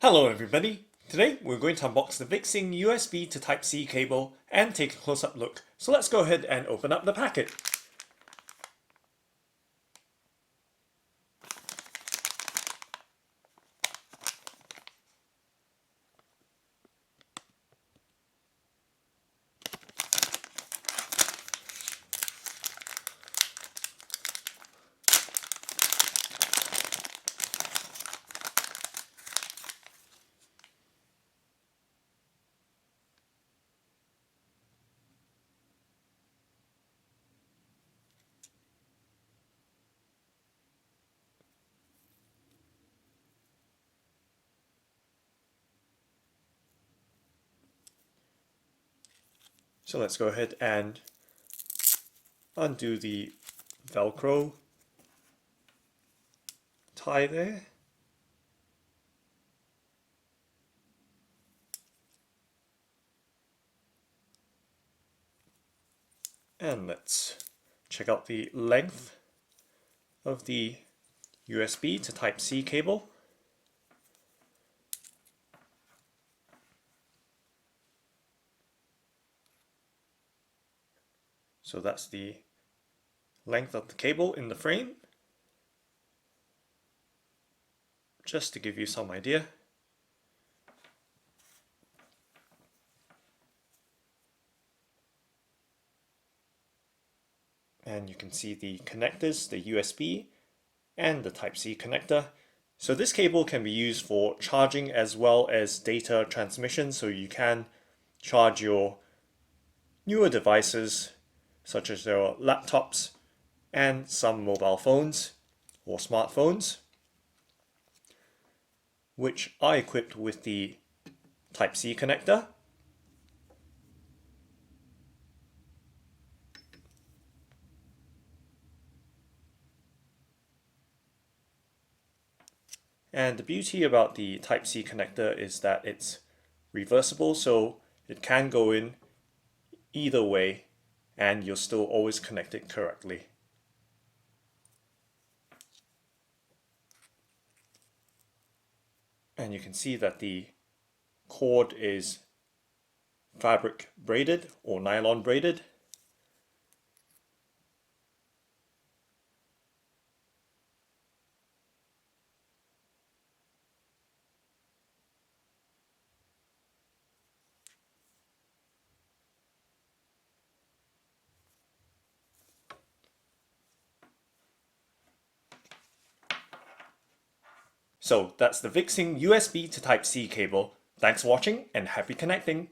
Hello everybody! Today we're going to unbox the VicTsing USB to Type-C cable and take a close-up look. So let's go ahead and open up the packet. So let's go ahead and undo the Velcro tie there. And let's check out the length of the USB to Type-C cable. So that's the length of the cable in the frame, just to give you some idea. And you can see the connectors, the USB and the Type-C connector. So this cable can be used for charging as well as data transmission, so you can charge your newer devices such as your laptops and some mobile phones or smartphones, which are equipped with the Type-C connector. And the beauty about the Type-C connector is that it's reversible, so it can go in either way and you're still always connected correctly. And you can see that the cord is fabric braided or nylon braided. So that's the VicTsing USB to Type-C cable. Thanks for watching and happy connecting!